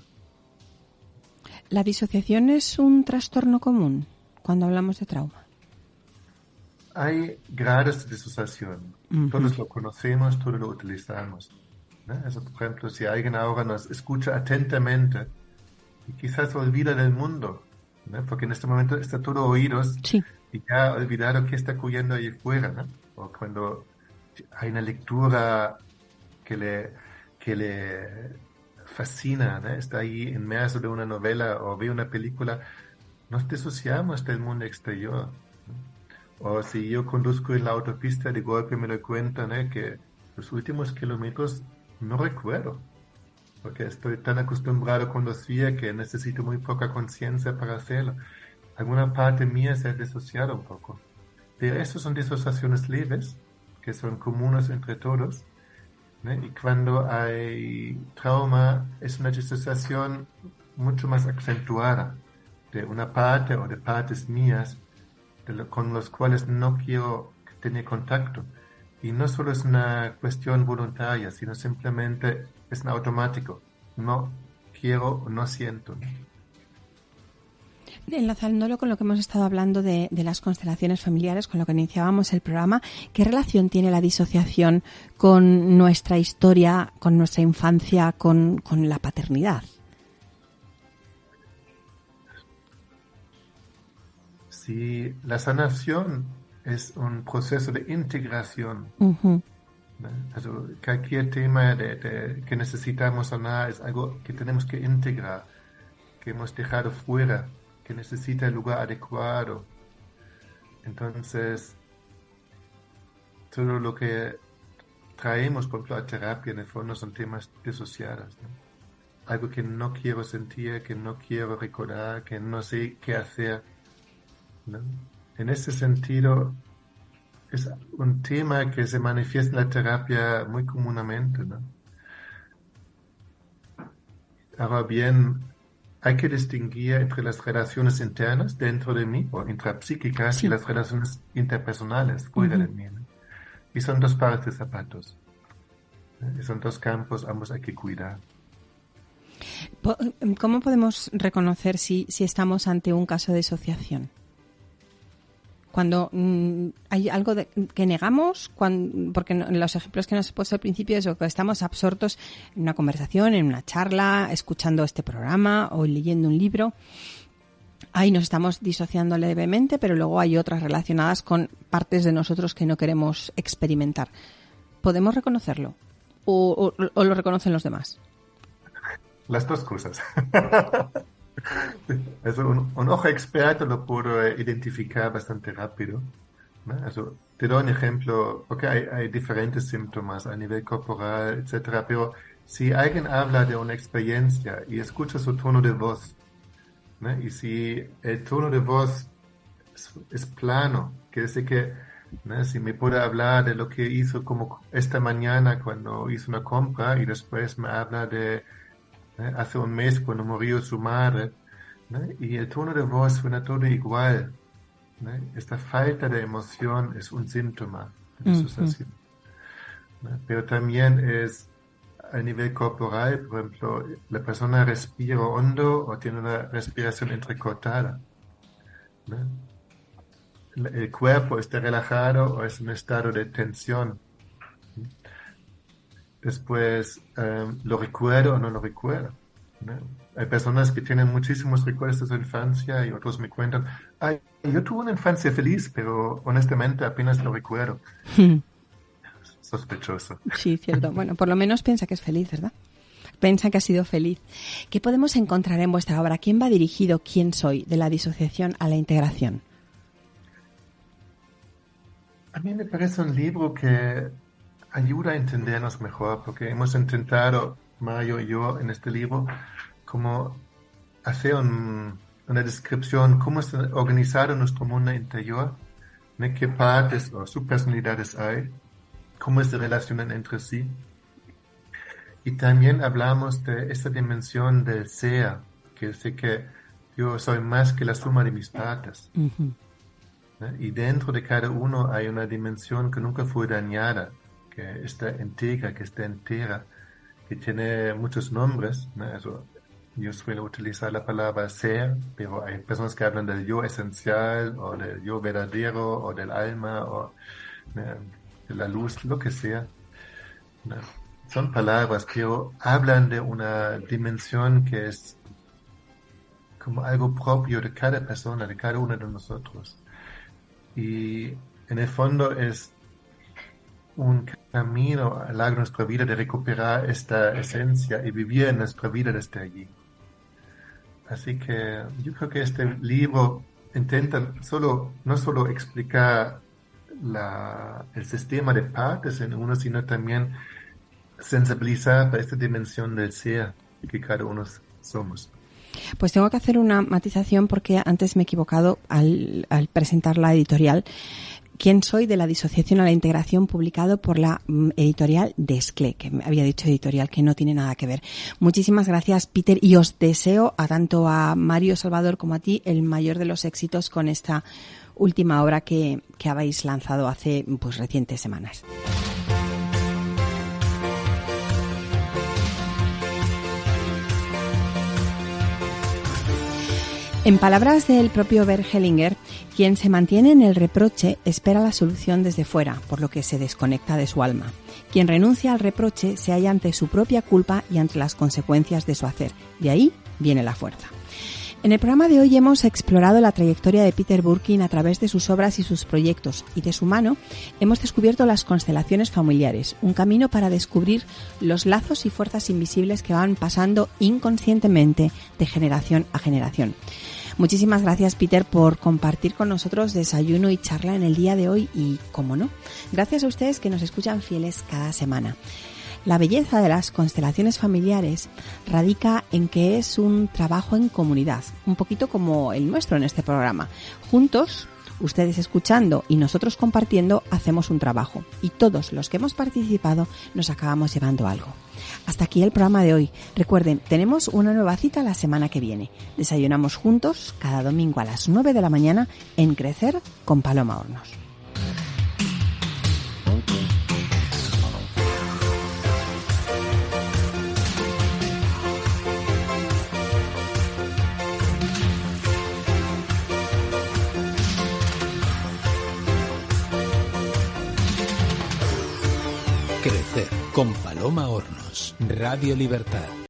¿La disociación es un trastorno común cuando hablamos de trauma? Hay grados de disociación. Uh-huh. Todos lo conocemos, todos lo utilizamos, ¿no? Eso, por ejemplo, si alguien ahora nos escucha atentamente y quizás olvida del mundo, ¿no? Porque en este momento está todo oídos, sí, y ya ha olvidado qué está ocurriendo ahí fuera, ¿no? O cuando hay una lectura que le fascina, ¿no? Está ahí inmerso de una novela o ve una película, nos disociamos del mundo exterior, ¿no? O si yo conduzco en la autopista, de golpe me doy cuenta, ¿no? Que los últimos kilómetros no recuerdo, porque estoy tan acostumbrado a conducir que necesito muy poca conciencia para hacerlo. Alguna parte mía se ha disociado un poco. Pero estas son disociaciones leves, que son comunes entre todos, ¿no? Y cuando hay trauma, es una disociación mucho más acentuada de una parte o de partes mías con los cuales no quiero tener contacto. Y no solo es una cuestión voluntaria, sino simplemente es un automático. No quiero, no siento. Enlazándolo con lo que hemos estado hablando de las constelaciones familiares, con lo que iniciábamos el programa, ¿qué relación tiene la disociación con nuestra historia, con nuestra infancia, con la paternidad? Sí, la sanación es un proceso de integración. Uh-huh. Also, cualquier tema que necesitamos sanar es algo que tenemos que integrar, que hemos dejado fuera, que necesita el lugar adecuado. Entonces, todo lo que traemos, por ejemplo, a terapia, en el fondo son temas disociados, ¿no? Algo que no quiero sentir, que no quiero recordar, que no sé qué hacer, ¿no? En ese sentido, es un tema que se manifiesta en la terapia muy comúnmente, ¿no? Ahora bien, hay que distinguir entre las relaciones internas dentro de mí, o intrapsíquicas, sí, y las relaciones interpersonales fuera de mí, ¿no? Y son dos pares de zapatos. Y son dos campos, ambos hay que cuidar. ¿Cómo podemos reconocer si estamos ante un caso de disociación? Cuando hay algo que negamos, porque los ejemplos que nos he puesto al principio es que estamos absortos en una conversación, en una charla, escuchando este programa o leyendo un libro. Ahí nos estamos disociando levemente, pero luego hay otras relacionadas con partes de nosotros que no queremos experimentar. ¿Podemos reconocerlo? ¿O lo reconocen los demás? Las dos cosas. Also, un ojo experto lo puede identificar bastante rápido, ¿no? Also, te doy un ejemplo, porque hay diferentes síntomas a nivel corporal, etcétera, pero si alguien habla de una experiencia y escucha su tono de voz, ¿no? Y si el tono de voz es plano, quiere decir que, ¿no? Si me puede hablar de lo que hizo como esta mañana cuando hizo una compra y después me habla de hace un mes cuando murió su madre, ¿no? Y el tono de voz suena todo igual, ¿no? Esta falta de emoción es un síntoma de disociación, ¿no? Pero también es a nivel corporal, por ejemplo, la persona respira hondo o tiene una respiración entrecortada, ¿no? El cuerpo está relajado o es un estado de tensión. Después, lo recuerdo o no lo recuerdo, ¿no? Hay personas que tienen muchísimos recuerdos de su infancia y otros me cuentan, ay, yo tuve una infancia feliz, pero honestamente apenas lo recuerdo. Sospechoso. Sí, cierto. Bueno, por lo menos piensa que es feliz, ¿verdad? Piensa que ha sido feliz. ¿Qué podemos encontrar en vuestra obra? ¿Quién va dirigido? ¿Quién soy? De la disociación a la integración. A mí me parece un libro que ayuda a entendernos mejor, porque hemos intentado, Mario y yo, en este libro, como hacer una descripción, cómo está organizado nuestro mundo interior, ¿no? Qué partes o subpersonalidades hay, cómo se relacionan entre sí. Y también hablamos de esta dimensión del ser, que es que yo soy más que la suma de mis partes. Uh-huh. ¿No? Y dentro de cada uno hay una dimensión que nunca fue dañada, que está íntegra, que está entera, que tiene muchos nombres, ¿no? Yo suelo utilizar la palabra ser, pero hay personas que hablan del yo esencial, o del yo verdadero, o del alma, o de la luz, lo que sea, ¿no? Son palabras, pero hablan de una dimensión que es como algo propio de cada persona, de cada uno de nosotros. Y en el fondo es un camino a lo largo de nuestra vida de recuperar esta esencia y vivir en nuestra vida desde allí. Así que yo creo que este libro intenta no solo explicar el sistema de partes en uno, sino también sensibilizar para esta dimensión del ser que cada uno somos. Pues tengo que hacer una matización porque antes me he equivocado al presentar la editorial. ¿Quién soy? De la disociación a la integración, publicado por la editorial Desclé, que me había dicho editorial que no tiene nada que ver. Muchísimas gracias, Peter, y os deseo tanto a Mario Salvador como a ti el mayor de los éxitos con esta última obra que habéis lanzado hace recientes semanas. En palabras del propio Bert Hellinger, quien se mantiene en el reproche espera la solución desde fuera, por lo que se desconecta de su alma. Quien renuncia al reproche se halla ante su propia culpa y ante las consecuencias de su hacer. De ahí viene la fuerza. En el programa de hoy hemos explorado la trayectoria de Peter Burkin a través de sus obras y sus proyectos, y de su mano hemos descubierto las constelaciones familiares, un camino para descubrir los lazos y fuerzas invisibles que van pasando inconscientemente de generación a generación. Muchísimas gracias, Peter, por compartir con nosotros desayuno y charla en el día de hoy y, como no, gracias a ustedes que nos escuchan fieles cada semana. La belleza de las constelaciones familiares radica en que es un trabajo en comunidad, un poquito como el nuestro en este programa. Juntos, ustedes escuchando y nosotros compartiendo, hacemos un trabajo. Y todos los que hemos participado nos acabamos llevando algo. Hasta aquí el programa de hoy. Recuerden, tenemos una nueva cita la semana que viene. Desayunamos juntos cada domingo a las 9 de la mañana en Crecer con Paloma Hornos. Crecer con Paloma Hornos. Radio Libertad.